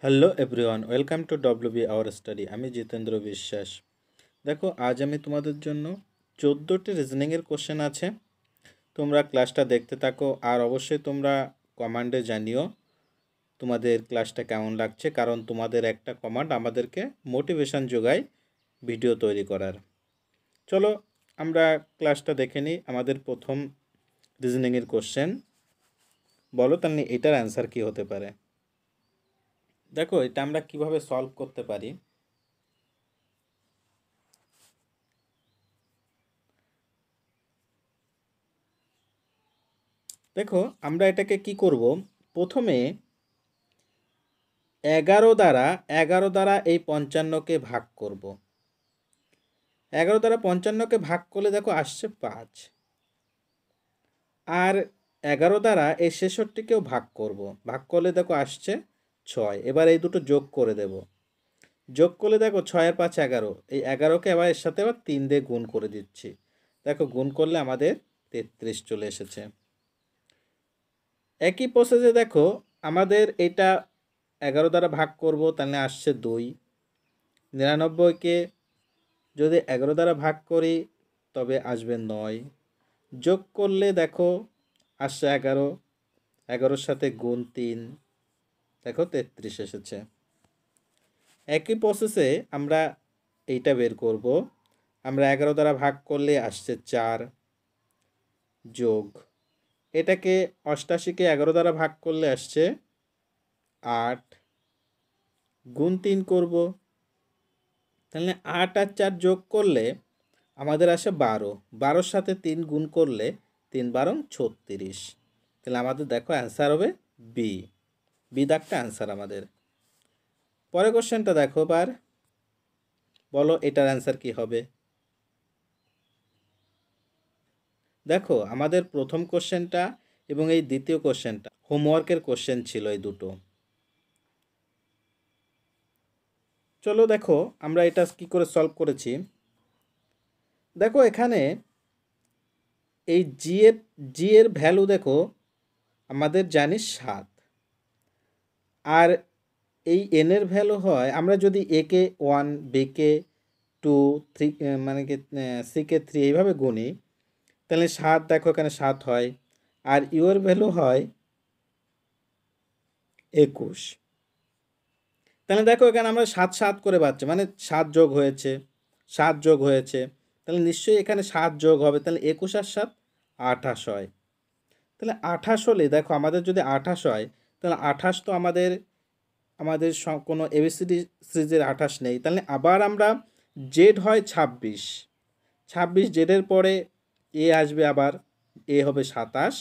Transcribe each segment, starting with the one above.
Hello everyone, welcome to WB our study. আমি জিতেন্দ্র বিশ্বাস। দেখো, আজ আমি তোমাদের জন্য 14টি রিজনিংয়ের কোশ্চেন আছে। তোমরা ক্লাসটা দেখতে থাকো, আর অবশ্যই তোমরা কমেন্টে জানিও তোমাদের ক্লাসটা কেমন লাগছে, কারণ তোমাদের একটা কমেন্ট আমাদেরকে মোটিভেশন যোগায় ভিডিও তৈরি করার। চলো আমরা ক্লাসটা দেখে নিই। আমাদের প্রথম রিজনিংয়ের কোশ্চেন, বলো তাহলে এটার অ্যান্সার কী হতে পারে। দেখো, এটা আমরা কিভাবে সলভ করতে পারি। দেখো, আমরা এটাকে কি করব, প্রথমে 11 দ্বারা এই 55কে ভাগ করব। 11 দ্বারা 55কে ভাগ করলে দেখো আসছে 5। আর 11 দ্বারা এই 66কেও ভাগ করব, ভাগ করলে দেখো আসছে 6। এবার এই দুটো যোগ করে দেব, যোগ করলে দেখো 6 আর 5 11। এই 11কে আবার এর সাথে আবার 3 দিয়ে গুণ করে দিচ্ছি। দেখো গুণ করলে আমাদের 33 চলে এসেছে। একই প্রসেসে দেখো আমাদের এটা 11 দ্বারা ভাগ করব, তাহলে আসছে 2। 99কে যদি 11 দ্বারা ভাগ করি তবে আসবে 9। যোগ করলে দেখো আসছে 11, 11-র সাথে গুণ 3, দেখো 33 এসেছে। একই প্রসেসে আমরা এইটা বের করব। আমরা 11 দ্বারা ভাগ করলে আসছে 4, যোগ এটাকে 88কে 11 দ্বারা ভাগ করলে আসছে 8, গুণ 3 করব। তাহলে 8 আর 4 যোগ করলে আমাদের আসে 12, 12-র সাথে 3 গুণ করলে 3 12 36। তাহলে আমাদের দেখো অ্যান্সার হবে বি। বি দাগটা অ্যান্সার আমাদের। পরের কোশ্চেনটা দেখো, এবার বলো এটার অ্যান্সার কি হবে। দেখো আমাদের প্রথম কোশ্চেনটা এবং এই দ্বিতীয় কোশ্চেনটা হোমওয়ার্কের কোশ্চেন ছিল, এই দুটো। চলো দেখো আমরা এটা কি করে সলভ করেছি। দেখো এখানে এই জি এর ভ্যালু দেখো আমাদের জানি 7, আর এই এনের ভ্যালু হয়, আমরা যদি এ কে 1, বি কে 2, 3 মানে কি সি কে 3 এইভাবে গুনি, তাহলে 7 দেখো এখানে 7 হয়। আর ইউ এর ভ্যালু হয় 21। তাহলে দেখো এখানে আমরা 7 7 করে পাচ্ছি, মানে 7 যোগ হয়েছে, 7 যোগ হয়েছে, তাহলে নিশ্চয়ই এখানে 7 যোগ হবে। তাহলে 21 আর 7 28 হয়। তাহলে 28 হলে দেখো আমাদের যদি 28 হয়, তাহলে 28 তো আমাদের আমাদের কোনো এবিসিডি সিরিজের 28 নেই। তাহলে আবার আমরা জেড হয় 26, 26 জেডের পরে এ আসবে, আবার এ হবে 27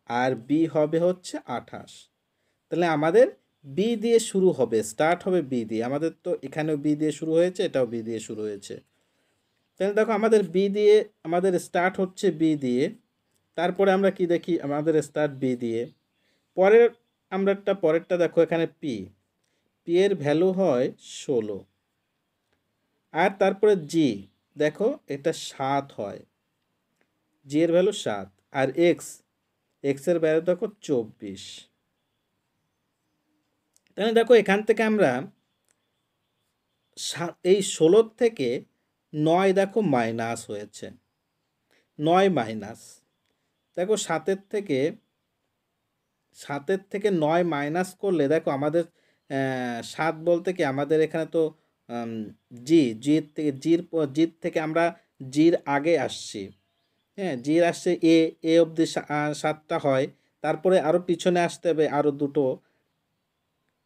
আর বি হবে হচ্ছে 28। তাহলে আমাদের বি দিয়ে শুরু হবে, স্টার্ট হবে বি দিয়ে। আমাদের তো এখানেও বি দিয়ে শুরু হয়েছে, এটাও বি দিয়ে শুরু হয়েছে। তাহলে দেখো আমাদের বি দিয়ে আমাদের স্টার্ট হচ্ছে বি দিয়ে। তারপরে আমরা কি দেখি, আমাদের স্টার্ট বি দিয়ে। পরের পরেরটা দেখো এখানে পি, পি এর ভ্যালু হয় 16। আর তারপরে জি, দেখো এটা 7 হয়, জি এর ভ্যালু 7। আর এক্স, এক্সের ভ্যালু দেখো 24। তাহলে দেখো এখান থেকে আমরা এই 16 থেকে 9 দেখো মাইনাস হয়েছে, 9 মাইনাস। দেখো 7-এর থেকে 9 মাইনাস করলে দেখো আমাদের 7 বলতে কি আমাদের এখানে তো জির থেকে আমরা জির আগে আসছি। হ্যাঁ, জির আসছে এ অবধি 7টা হয়, তারপরে আরও পিছনে আসতে হবে আরও দুটো,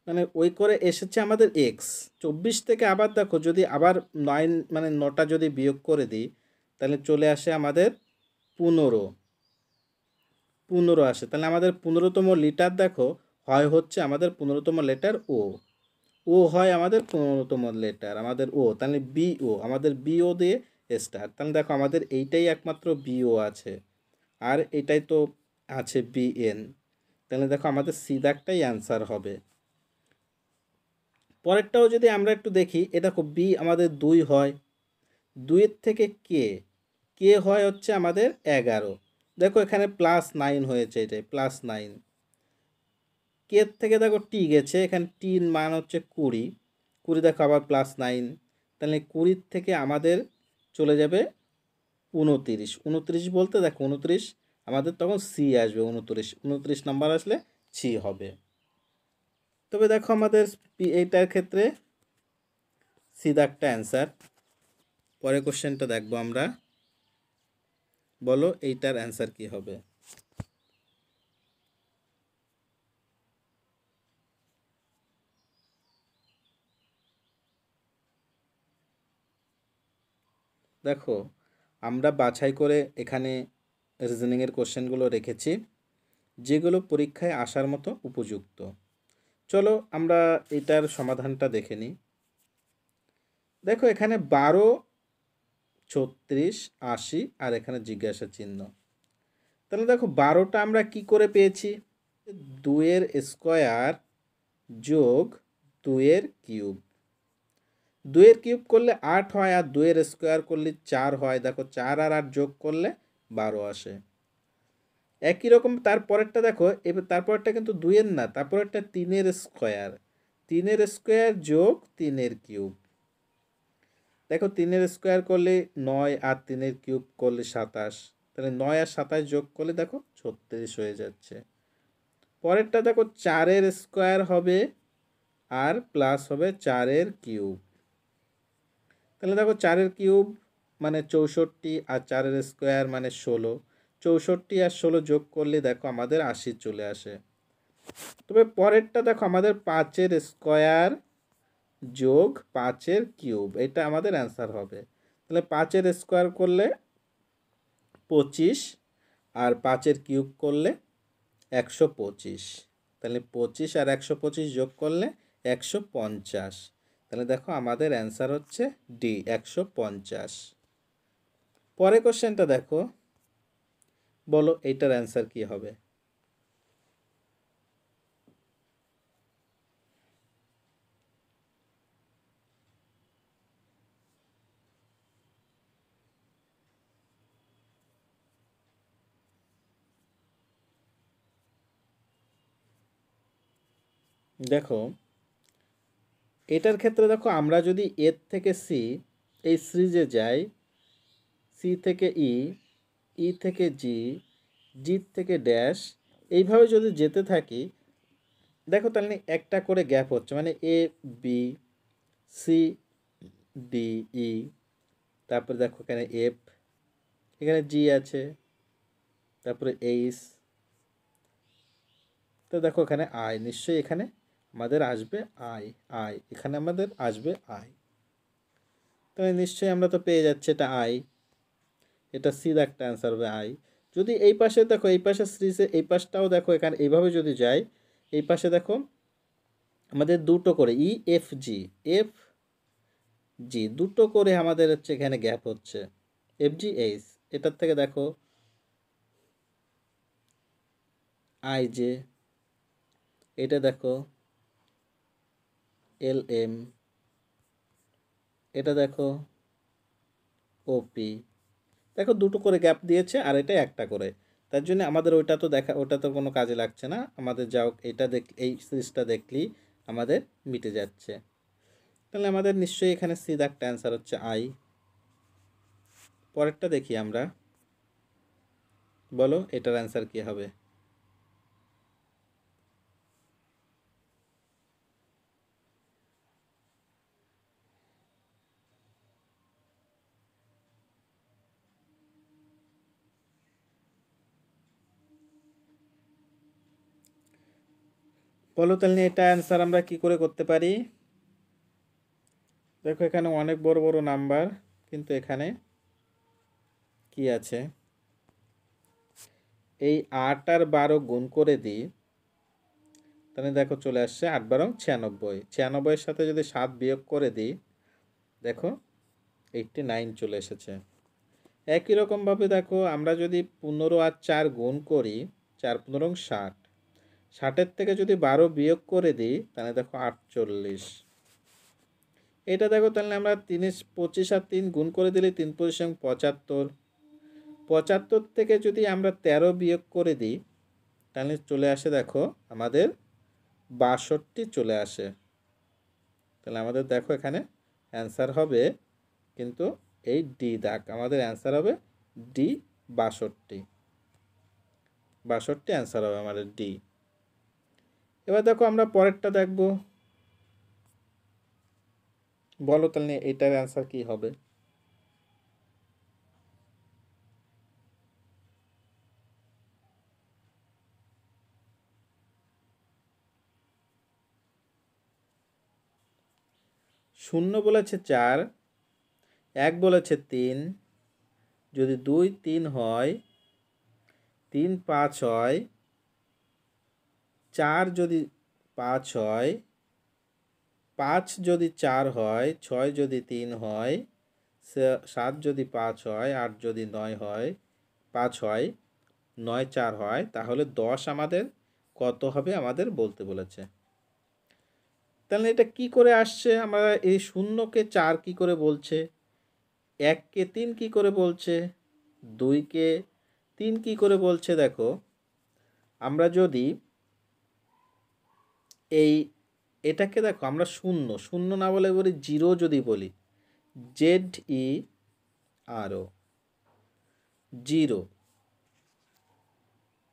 মানে ওই করে এসেছে আমাদের এক্স। 24 থেকে আবার দেখো যদি আবার 9 মানে 9টা যদি বিয়োগ করে দিই, তাহলে চলে আসে আমাদের 15, 15 আসে। তাহলে আমাদের 15তম লিটার দেখো হয় হচ্ছে আমাদের 15তম লেটার ও, ও হয় আমাদের 15তম লেটার আমাদের ও। তাহলে বিও, আমাদের বিও দিয়ে স্টার্ট। তাহলে দেখো আমাদের এইটাই একমাত্র বিও আছে, আর এটাই তো আছে বিএন। তাহলে দেখো আমাদের সি দাগটাই অ্যান্সার হবে। পরেরটাও যদি আমরা একটু দেখি, এ দেখো বি আমাদের 2 হয়, 2-এর থেকে কে, কে হয় হচ্ছে আমাদের 11। দেখো এখানে +9 হয়েছে, এটাই +9। কে থেকে দেখো টি গেছে, এখানে টির মান হচ্ছে 20, 20 দেখো আবার +9, তাহলে 20 থেকে আমাদের চলে যাবে 29, 29 বলতে দেখো 29 আমাদের তখন সি আসবে, 29 নাম্বার আসলে সি হবে। তবে দেখো আমাদের এইটার ক্ষেত্রে সি দাগটা অ্যান্সার। পরের কোশ্চেনটা দেখবো আমরা, বলো এইটার অ্যান্সার কি হবে। দেখো আমরা বাছাই করে এখানে রিজনিংয়ের কোশ্চেনগুলো রেখেছি যেগুলো পরীক্ষায় আসার মতো উপযুক্ত। চলো আমরা এটার সমাধানটা দেখে নিই। দেখো এখানে 12, 36, 80 আর এখানে জিজ্ঞাসা চিহ্ন। তাহলে দেখো 12টা আমরা কি করে পেয়েছি, 2 স্কোয়ার যোগ 2 কিউব। 2 কিউব করলে 8 হয়, আর 2 স্কোয়ার করলে 4 হয়। দেখো 4 আর 8 যোগ করলে 12 আসে। একই রকম তারপরেরটা দেখো, এবার তারপরেরটা কিন্তু 2 না, তারপরেরটা 3 স্কোয়ার, 3 স্কোয়ার যোগ 3 কিউব। দেখো 3 স্কোয়ার করলে 9 আর 3 কিউব করলে 27, তাহলে 9 আর 27 যোগ করলে দেখো 36 হয়ে যাচ্ছে। পরেরটা দেখো 4 স্কোয়ার হবে আর প্লাস হবে 4 কিউব। তাহলে দেখো 4 কিউব মানে 64 আর 4 স্কোয়ার মানে 16, 64 আর 16 যোগ করলে দেখো আমাদের 80 চলে আসে। তবে পরেরটা দেখো আমাদের 5 স্কোয়ার যোগ 5 কিউব, এটা আমাদের অ্যান্সার হবে। তাহলে 5 স্কোয়ার করলে 25 আর 5 কিউব করলে 125, তাহলে 25 আর 125 যোগ করলে 150। তাহলে দেখো আমাদের অ্যান্সার হচ্ছে ডি, 150। পরের কোশ্চেনটা দেখো, বলো এইটার অ্যান্সার কি হবে। দেখো এটার ক্ষেত্রে দেখো আমরা যদি এর থেকে সি এই সিরিজে যাই, সি থেকে ই, ই থেকে জি, জি থেকে ড্যাশ, এইভাবে যদি যেতে থাকি দেখো তাহলে একটা করে গ্যাপ হচ্ছে, মানে A B C D E, তারপরে দেখো এখানে এফ, এখানে জি আছে, তারপরে এইচ, তো দেখো এখানে আই, নিশ্চয়ই এখানে আমাদের আসবে আই, আই এখানে আমাদের আসবে আই, তাহলে নিশ্চয়ই আমরা তো পেয়ে যাচ্ছি এটা আই, এটা সি একটা অ্যান্সার হবে আই। যদি এই পাশে দেখো, এই পাশে সিরিজে এই পাশটাও দেখো, এখানে এইভাবে যদি যাই, এই পাশে দেখো আমাদের দুটো করে E F G, F G দুটো করে আমাদের হচ্ছে এখানে গ্যাপ হচ্ছে, এফ জি এইচ, এটার থেকে দেখো আই জে, এটা দেখো এল এম, এটা দেখো ওপি, দেখো দুটো করে গ্যাপ দিয়েছে আর এটা একটা করে, তার জন্য আমাদের ওইটা তো দেখা, ওটা তো কোনো কাজে লাগছে না আমাদের, যা হোক এটা দেখ, এই সিরিজটা দেখলেই আমাদের মিটে যাচ্ছে। তাহলে আমাদের নিশ্চয়ই এখানে সি একটা অ্যান্সার হচ্ছে আই। পরেরটা দেখি আমরা, বলো এটার অ্যান্সার কি হবে। বলো তাহলে এটা অ্যান্সার আমরা কি করে করতে পারি। দেখো এখানে অনেক বড় বড় নাম্বার, কিন্তু এখানে কি আছে, এই 8 আর 12 গুণ করে দিই, তাহলে দেখো চলে আসছে 8 12 96, 96-এর সাথে যদি 7 বিয়োগ করে দিই দেখো 89 চলে এসেছে। একই রকমভাবে দেখো আমরা যদি 15 আর 4 গুণ করি, 4 15 60, 60-এর থেকে যদি 12 বিয়োগ করে দিই তাহলে দেখো 48। এটা দেখো তাহলে আমরা 3 25 আর 3 গুণ করে দিলে 3 25 75, 75 থেকে যদি আমরা 13 বিয়োগ করে দিই তাহলে চলে আসে দেখো আমাদের 62 চলে আসে। তাহলে আমাদের দেখো এখানে অ্যান্সার হবে কিন্তু এই ডি দাগ, আমাদের অ্যান্সার হবে ডি 62। 62 অ্যান্সার হবে আমাদের ডি। এবার দেখো আমরা পরেরটা দেখব। বলো তাহলে এটার অ্যান্সার কি হবে? শূন্য বলেছে 4, 1 বলেছে 3, যদি 2 3 হয়, 3 5 হয়, 4 যদি 5 হয়, 5 যদি 4 হয়, 6 যদি 3 হয়, 7 যদি 5 হয়, 8 যদি 9 হয়, 5 হয়, 9 4 হয়, তাহলে 10 আমাদের কত হবে আমাদের বলতে বলেছে। তাহলে এটা কি করে আসছে? আমরা এই শূন্যকে 4 কি করে বলছে, 1কে 3 কি করে বলছে, 2কে 3 কি করে বলছে? দেখো আমরা যদি এটাকে দেখো আমরা শূন্য শূন্য না বলে বলি জিরো, যদি বলি ZERO, জিরো,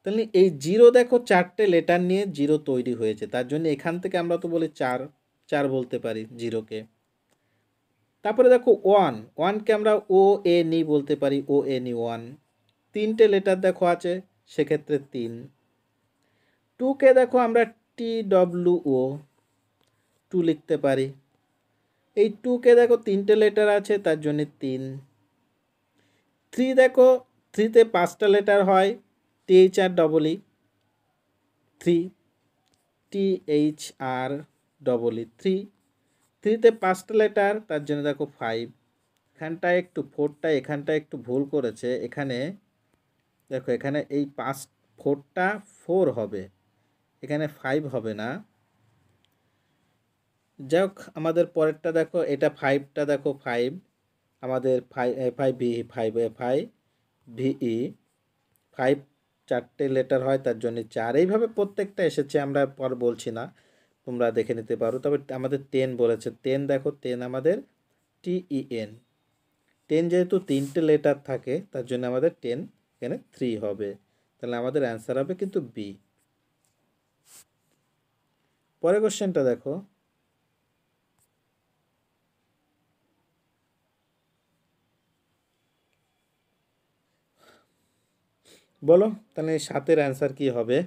তাহলে এই জিরো দেখো 4টে লেটার নিয়ে জিরো তৈরি হয়েছে, তার জন্য এখান থেকে আমরা তো বলি 4, 4 বলতে পারি জিরোকে। তারপরে দেখো ওয়ানকে আমরা ONE বলতে পারি, ONE 1, 3টে লেটার দেখো আছে, সেক্ষেত্রে 3। 2কে দেখো আমরা TWO 2 লিখতে পারি, এই 2কে দেখো 3টে লেটার আছে, তার জন্য 3। 3 দেখো 3তে 5টা লেটার হয়, THREE 3, THREE 3তে 5টা লেটার, তার জন্য দেখো 5। এখানটায় একটু 4টা এখানটায় একটু ভুল করেছে, এখানে দেখো এখানে এই 4টা 4 হবে, এখানে 5 হবে না। যাই হোক আমাদের পরেরটা দেখো, এটা 5টা দেখো 5, আমাদের 5 4টে লেটার হয়, তার জন্য 4। এইভাবে প্রত্যেকটা এসেছে, আমরা পর বলছি না, তোমরা দেখে নিতে পারো। তবে আমাদের 10 বলেছে, 10 দেখো 10 আমাদের TEN, 10 যেহেতু 3টে লেটার থাকে, তার জন্য আমাদের 10 এখানে 3 হবে। তাহলে আমাদের অ্যান্সার হবে কিন্তু বি। পরের কোশ্চেনটা দেখো, বলো তাহলে 7-এর অ্যান্সার কি হবে?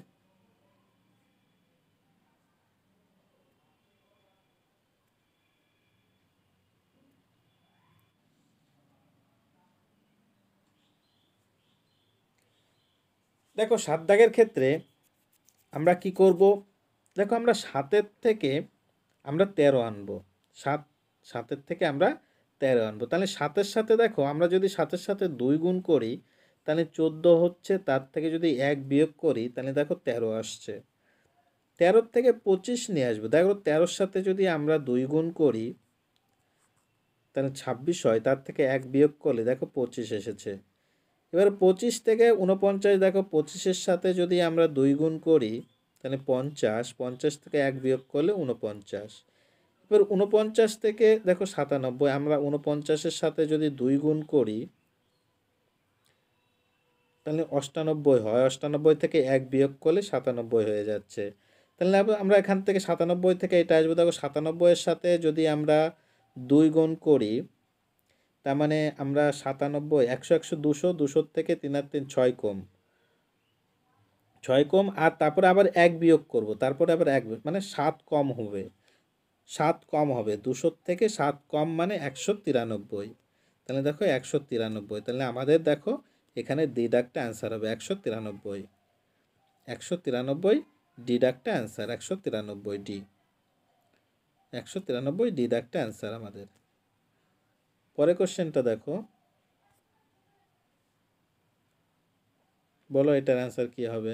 দেখো 7 দাগের ক্ষেত্রে আমরা কি করব? দেখো আমরা 7-এর থেকে আমরা 13 আনবো, 7-7-এর থেকে আমরা 13 আনবো। তাহলে 7-এর সাথে দেখো আমরা যদি 7-এর সাথে 2 গুণ করি, তাহলে 14 হচ্ছে, তার থেকে যদি 1 বিয়োগ করি, তাহলে দেখো 13 আসছে। 13 থেকে 25 নিয়ে আসবো, দেখো 13-র সাথে যদি আমরা 2 গুণ করি, তাহলে 26 হয়, তার থেকে 1 বিয়োগ করলে দেখো 25 এসেছে। এবার 25 থেকে 49, দেখো 25-এর সাথে যদি আমরা 2 গুণ করি, তাহলে 50, 50 থেকে 1 বিয়োগ করলে 49। এবার 49 থেকে দেখো 97, আমরা 49-এর সাথে যদি 2 গুণ করি, তাহলে 98 হয়, 98 থেকে 1 বিয়োগ করলে 97 হয়ে যাচ্ছে। তাহলে আমরা এখান থেকে 97 থেকে এটা আসবো, দেখো 97-এর সাথে যদি আমরা 2 গুণ করি, তার মানে আমরা 97, 100 100 200, 200 থেকে 3 আর 3 6 কম, 6 কম, আর তারপরে আবার 1 বিয়োগ করব, তারপরে আবার 1 মানে 7 কম হবে, 7 কম হবে, 200 থেকে 7 কম মানে 193। তাহলে দেখো 193, তাহলে আমাদের দেখো এখানে ডিডাক্টটা অ্যান্সার হবে 193। 193 ডিডাক্টটা অ্যান্সার 193 ডি, 193 ডিডাক্টটা অ্যান্সার আমাদের। পরের কোশ্চেনটা দেখো, বলো এটার অ্যান্সার কি হবে?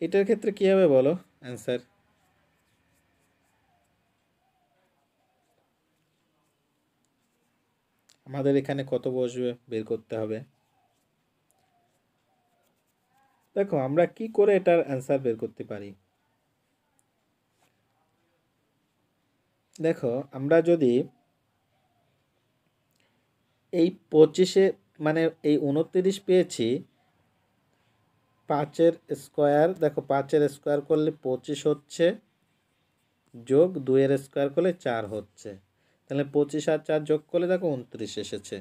এটার ক্ষেত্রে কি হবে বলো অ্যান্সার? আমাদের এখানে কত বসবে বের করতে হবে। দেখো আমরা কি করে এটার অ্যান্সার বের করতে পারি। দেখো আমরা যদি এই 25-এ মানে এই 29 পেয়েছি, 5-এর স্কোয়ার, দেখো 5-এর স্কোয়ার করলে 25 হচ্ছে, যোগ 2-এর স্কোয়ার করলে 4 হচ্ছে, তাহলে 25 আর 4 যোগ করলে দেখো 29 এসেছে।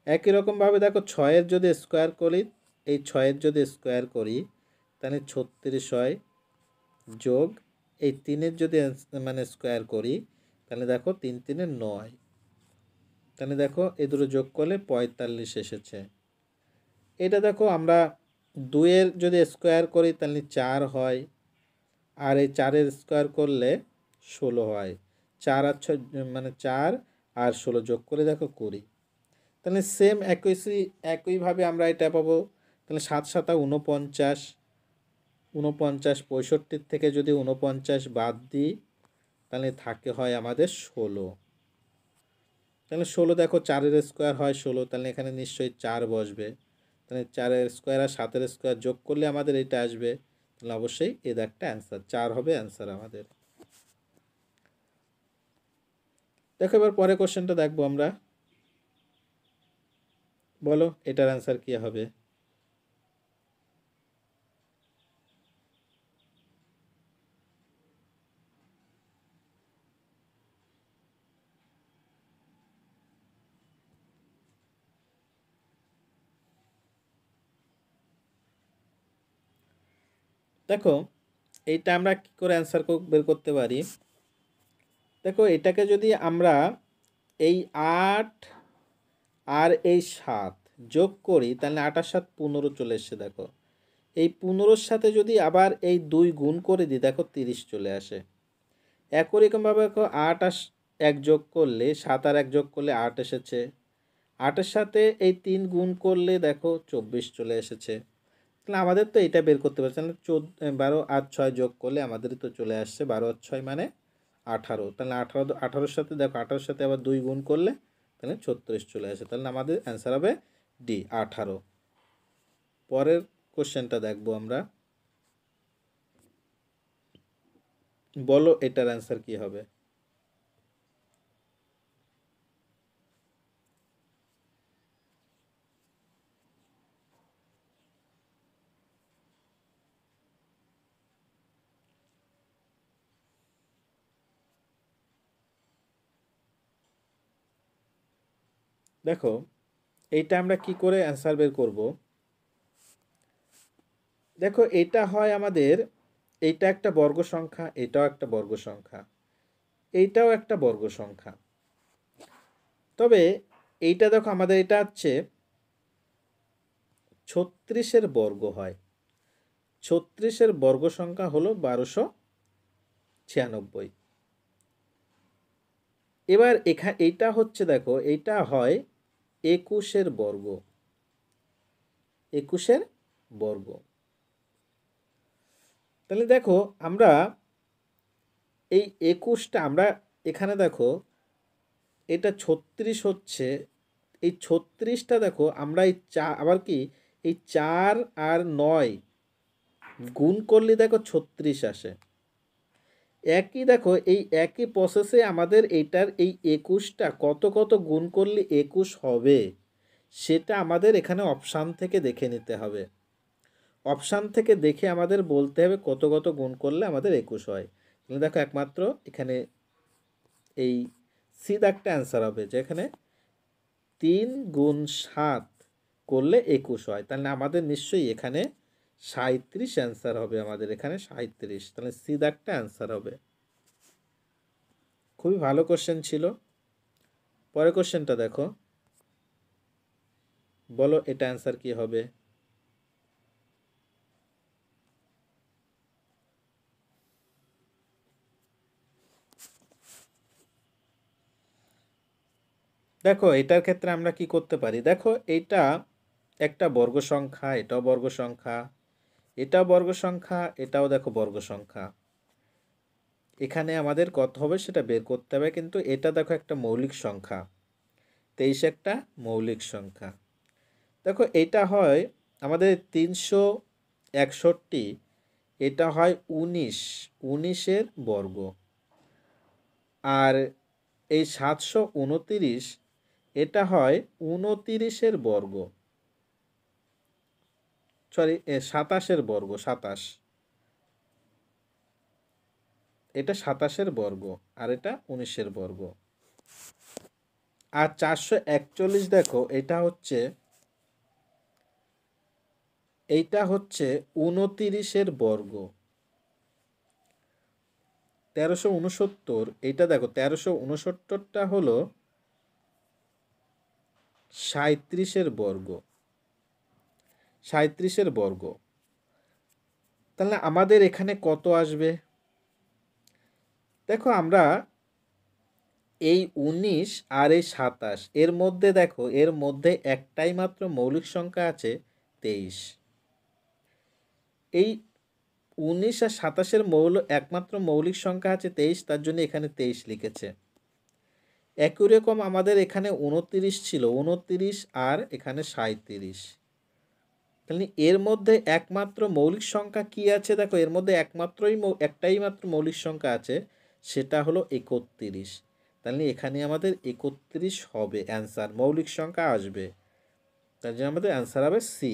একই রকমভাবে দেখো 6-এর যদি স্কোয়ার করি, এই 6-এর যদি স্কোয়ার করি তাহলে 36 হয়, যোগ এই 3-এর যদি মানে স্কোয়ার করি তাহলে দেখো 3 3-এ 9, তাহলে দেখো এই দুটো যোগ করলে 45 এসেছে। এটা দেখো আমরা 2-এর যদি স্কোয়ার করি তাহলে 4 হয়, আর এই 4-এর স্কোয়ার করলে 16 হয়, 4 আর 6 মানে 4 আর 16 যোগ করে দেখো 20। তাহলে সেম একইভাবে আমরা এটা পাবো। তাহলে 7 7 49, 49 65 থেকে যদি 49 বাদ দিই তাহলে থাকে হয় আমাদের 16। তাহলে 16 দেখো 4-এর স্কোয়ার হয় 16, তাহলে এখানে নিশ্চয়ই 4 বসবে, তাহলে 4-এর স্কোয়ার আর 7-এর স্কোয়ার যোগ করলে আমাদের এটা আসবে, তাহলে অবশ্যই এর একটা অ্যান্সার 4 হবে অ্যান্সার আমাদের। দেখো এবার পরে কোশ্চেনটা দেখবো আমরা। বলো এটার অ্যান্সার কী হবে। দেখো এইটা আমরা কী করে অ্যান্সার বের করতে পারি। দেখো এটাকে যদি আমরা এই 8 আর এই 7 যোগ করি তাহলে 8 আর 7 15 চলে এসছে। দেখো এই 15-র সাথে যদি আবার এই 2 গুণ করে দিই দেখো 30 চলে আসে। একই রকমভাবে দেখো 8 আর 1 যোগ করলে 7 আর 1 যোগ করলে 8 এসেছে, 8-এর সাথে এই 3 গুণ করলে দেখো 24 চলে এসেছে। তাহলে আমাদের তো এটা বের করতে পারছি, তাহলে 12 আর 6 যোগ করলে আমাদের তো চলে আসছে 12 আর 6 মানে 18। তাহলে 18-র সাথে দেখো 18-র সাথে আবার 2 গুণ করলে তাহলে 36 চলে আসে। তাহলে আমাদের অ্যান্সার হবে ডি 18। পরের কোশ্চেনটা দেখবো আমরা। বলো এটার অ্যান্সার কি হবে। দেখো এইটা আমরা কি করে অ্যান্সার বের করব। দেখো এটা হয় আমাদের, এইটা একটা বর্গ সংখ্যা, এটাও একটা বর্গ সংখ্যা, এইটাও একটা বর্গ সংখ্যা। তবে এইটা দেখো আমাদের এটা হচ্ছে 36-এর বর্গ হয়, 36-এর বর্গ সংখ্যা হলো 1296। এবার এইটা হচ্ছে দেখো এইটা হয় 21-এর বর্গ, 21-এর বর্গ। তাহলে দেখো আমরা এই 21টা আমরা এখানে দেখো এটা 36 হচ্ছে, এই 36টা দেখো আমরা এই আবার কি এই 4 আর 9 গুণ করলে দেখো 36 আসে। একই দেখো এই একই প্রসেসে আমাদের এইটার এই 21টা কত কত গুণ করলে 21 হবে সেটা আমাদের এখানে অপশান থেকে দেখে নিতে হবে। অপশান থেকে দেখে আমাদের বলতে হবে কত কত গুণ করলে আমাদের 21 হয়। তাহলে দেখো একমাত্র এখানে এই সি দাগটা অ্যান্সার হবে, যেখানে 3 গুণ 7 করলে 21 হয়। তাহলে আমাদের নিশ্চয়ই এখানে 37 অ্যান্সার হবে, আমাদের এখানে 37। তাহলে সি দাগটা অ্যান্সার হবে। খুবই ভালো কোশ্চেন ছিল। পরের কোশ্চেনটা দেখো, বলো এটা অ্যান্সার কি হবে। দেখো এটার ক্ষেত্রে আমরা কি করতে পারি। দেখো এইটা একটা বর্গ সংখ্যা, এটাও বর্গ সংখ্যা, এটাও বর্গ সংখ্যা, এটাও দেখো বর্গ সংখ্যা। এখানে আমাদের কত হবে সেটা বের করতে হবে, কিন্তু এটা দেখো একটা মৌলিক সংখ্যা, 23 একটা মৌলিক সংখ্যা। দেখো এটা হয় আমাদের 361 এটা হয় 19 বর্গ, আর এই 729 এটা হয় 29 বর্গ, সরি 27 বর্গ, 27, এটা 27 বর্গ আর এটা 19 বর্গ। আর 441 দেখো এইটা হচ্ছে 29 বর্গ। 1369 এইটা দেখো 1369টা হলো 37 বর্গ, 37 বর্গ। তাহলে আমাদের এখানে কত আসবে? দেখো আমরা এই 19 আর এই 27 এর মধ্যে দেখো, এর মধ্যে একটাই মাত্র মৌলিক সংখ্যা আছে 23। এই 19 আর 27-এর একমাত্র মৌলিক সংখ্যা আছে 23, তার জন্য এখানে 23 লিখেছে। একই রকম আমাদের এখানে 29 ছিল, 29 আর এখানে 37। তাহলে এর মধ্যে একমাত্র মৌলিক সংখ্যা কি আছে? দেখো এর মধ্যে একটাই মাত্র মৌলিক সংখ্যা আছে, সেটা হলো 31। তাহলে এখানে আমাদের 31 হবে অ্যান্সার, মৌলিক সংখ্যা আসবে, তার জন্য আমাদের অ্যান্সার হবে সি।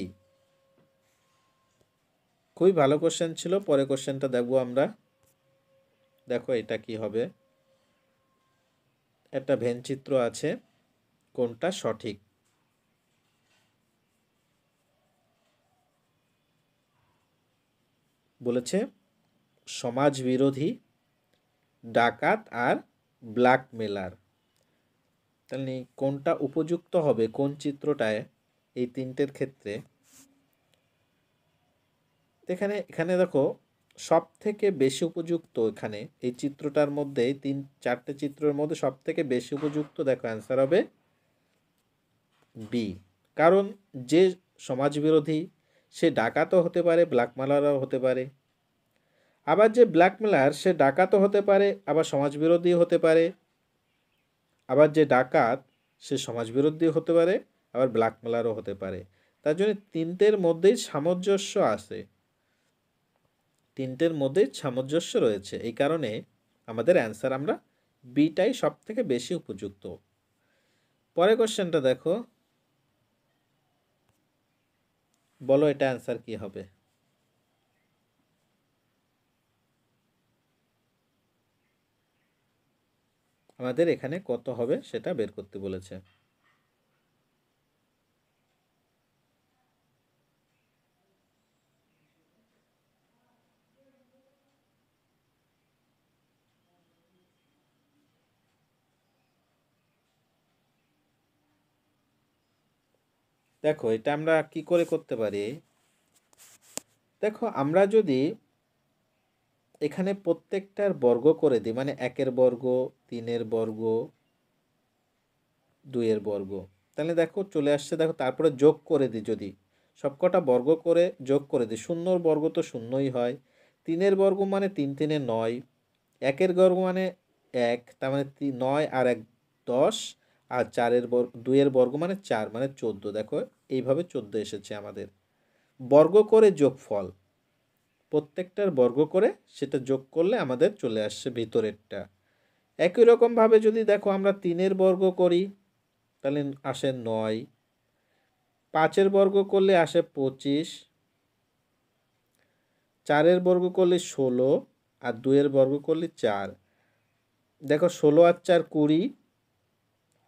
খুবই ভালো কোশ্চেন ছিল। পরে কোশ্চেনটা দেখবো আমরা। দেখো এটা কি হবে, একটা ভেন চিত্র আছে, কোনটা সঠিক? বলেছে সমাজ বিরোধী, ডাকাত আর ব্ল্যাকমেলার। তাহলে কোনটা উপযুক্ত হবে কোন চিত্রটায় এই তিনটের ক্ষেত্রে? এখানে দেখো সব থেকে বেশি উপযুক্ত, এখানে এই চিত্রটার মধ্যে, 3-4টে চিত্রের মধ্যে সব থেকে বেশি উপযুক্ত দেখো অ্যান্সার হবে বি। কারণ যে সমাজ বিরোধী সে ডাকাতও হতে পারে, ব্ল্যাকমেলারও হতে পারে। আবার যে ব্ল্যাকমেলার সে ডাকাতও হতে পারে, আবার সমাজবিরোধীও হতে পারে। আবার যে ডাকাত সে সমাজবিরোধী হতে পারে, আবার ব্ল্যাকমেলারও হতে পারে। তার জন্য তিনটের মধ্যেই সামঞ্জস্য আছে, তিনটের মধ্যেই সামঞ্জস্য রয়েছে। এই কারণে আমাদের অ্যান্সার আমরা বিটাই সব থেকে বেশি উপযুক্ত। পরের কোশ্চেনটা দেখো, বলো এটা অ্যান্সার কি হবে? আমাদের এখানে কত হবে সেটা বের করতে বলেছে। দেখো এটা আমরা কি করে করতে পারি? দেখো আমরা যদি এখানে প্রত্যেকটার বর্গ করে দিই, মানে 1-এর বর্গ, 3-এর বর্গ, 2-এর বর্গ, তাহলে দেখো চলে আসছে। দেখো তারপরে যোগ করে দিই, যদি সবকটা বর্গ করে যোগ করে দিই, 0-এর বর্গ তো 0ই হয়, 3-এর বর্গ মানে 3-3-এ 9, 1-এর বর্গ মানে 1, তার মানে 9 আর 1 10, আর 2-এর বর্গ মানে 4 মানে 14। দেখো এইভাবে 14 এসেছে আমাদের। বর্গ করে যোগফল, প্রত্যেকটার বর্গ করে সেটা যোগ করলে আমাদের চলে আসছে ভিতরেরটা। একই রকমভাবে যদি দেখো আমরা 3-এর বর্গ করি তাহলে আসে 9, 5-এর বর্গ করলে আসে 25, 4-এর বর্গ করলে 16, আর 2-এর বর্গ করলে 4। দেখো 16 আর 4 20,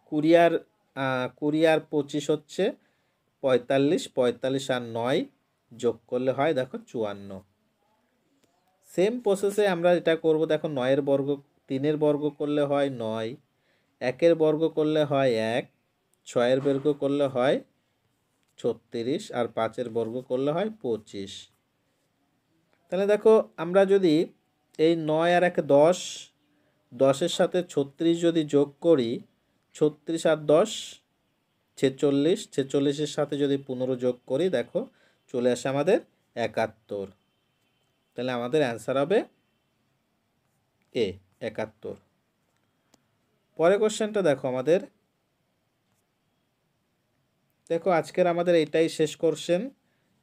20 আর 25 হচ্ছে 45, 45 আর 9 যোগ করলে হয় দেখো 54। সেম প্রসেসে আমরা এটা করব। দেখো 9-এর বর্গ, 3-এর বর্গ করলে হয় 9, 1-এর বর্গ করলে হয় 1, 6-এর বর্গ করলে হয় 36, আর 5-এর বর্গ করলে হয় 25। তাহলে দেখো আমরা যদি এই 9 আর 1 10, 10-এর সাথে 36 যদি যোগ করি, 36 আর 10 46, 46-এর সাথে যদি 15 যোগ করি, দেখো চলে আসে আমাদের 71। তাহলে আমাদের অ্যান্সার হবে এ, 71। পরের কোশ্চেনটা দেখো আমাদের। দেখো আজকের আমাদের এটাই শেষ কোশ্চেন।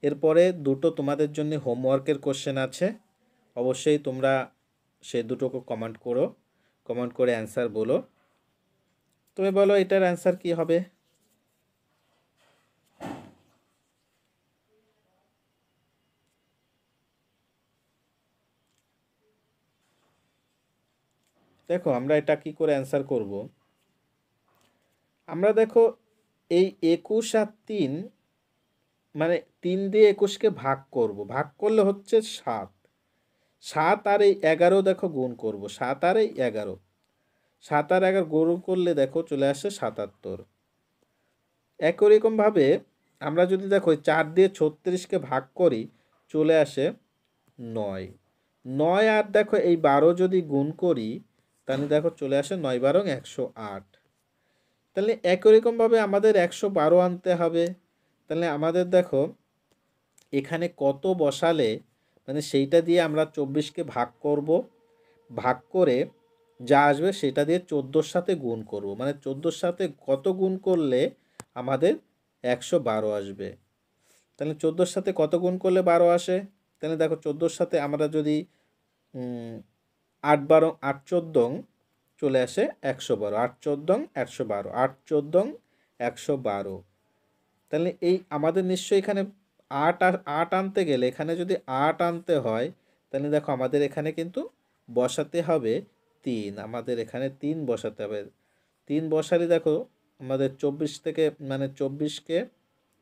এরপরে দুটো তোমাদের জন্য হোমওয়ার্কের কোশ্চেন আছে, অবশ্যই তোমরা সে দুটোকে কমেন্ট করো, কমেন্ট করে অ্যান্সার বলো। তুমি বলো এটার অ্যান্সার কি হবে? দেখো আমরা এটা কি করে অ্যান্সার করব। আমরা দেখো এই 21 আর 3, মানে 3 দিয়ে 21কে ভাগ করব, ভাগ করলে হচ্ছে 7। 7 আর এই 11 দেখো গুণ করব, 7 আর এই 11, 7 আর 11 গুণ করলে দেখো চলে আসে 77। একই রকমভাবে আমরা যদি দেখো 4 দিয়ে 36কে ভাগ করি চলে আসে 9। 9 আর দেখো এই 12 যদি গুণ করি তাহলে দেখো চলে আসে 9 12 108। তাহলে একই রকমভাবে আমাদের 112 আনতে হবে। তাহলে আমাদের দেখো এখানে কত বসালে, মানে সেইটা দিয়ে আমরা 24কে ভাগ করব, ভাগ করে যা আসবে সেটা দিয়ে 14-র সাথে গুণ করব, মানে 14-র সাথে কত গুণ করলে আমাদের 112 আসবে। তাহলে 14-র সাথে কত গুণ করলে 12 আসে? তাহলে দেখো 14-র সাথে আমরা যদি 8 12 8 14 চলে আসে 112, 8 14 112, 8 14 112। তাহলে এই আমাদের নিশ্চয়ই এখানে 8 আর 8 আনতে গেলে, এখানে যদি 8 আনতে হয় তাহলে দেখো আমাদের এখানে কিন্তু বসাতে হবে 3, আমাদের এখানে 3 বসাতে হবে। 3 বসালে দেখো আমাদের 24 থেকে, মানে 24কে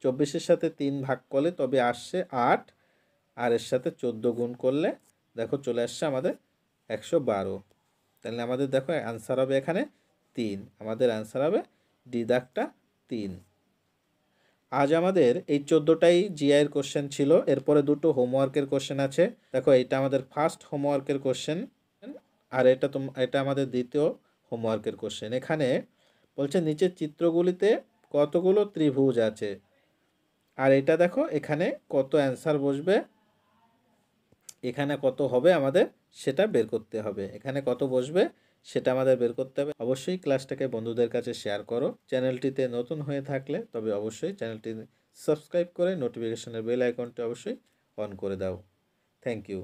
24-এর সাথে 3 ভাগ করলে তবে আসছে 8, আর এর সাথে 14 গুণ করলে দেখো চলে আসছে আমাদের 112। তাহলে আমাদের দেখো অ্যান্সার হবে এখানে 3, আমাদের অ্যান্সার হবে ডি দাগটা 3। আজ আমাদের এই 14টাই জিআইয়ের কোশ্চেন ছিল। এরপরে দুটো হোমওয়ার্কের কোশ্চেন আছে। দেখো এটা আমাদের ফার্স্ট হোমওয়ার্কের কোশ্চেন, আর এটা আমাদের দ্বিতীয় হোমওয়ার্কের কোশ্চেন। এখানে বলছে নিচের চিত্রগুলিতে কতগুলো ত্রিভুজ আছে, আর এটা দেখো এখানে কত অ্যান্সার বসবে, এখানে কত হবে আমাদের সেটা বের করতে হবে। এখানে কত বসবে সেটা আমাদের বের করতে হবে। অবশ্যই ক্লাসটাকে বন্ধুদের কাছে শেয়ার করো। চ্যানেলটিতে নতুন হয়ে থাকলে তবে অবশ্যই চ্যানেলটি সাবস্ক্রাইব করে নোটিফিকেশনের বেল আইকনটি অবশ্যই অন করে দাও। Thank you.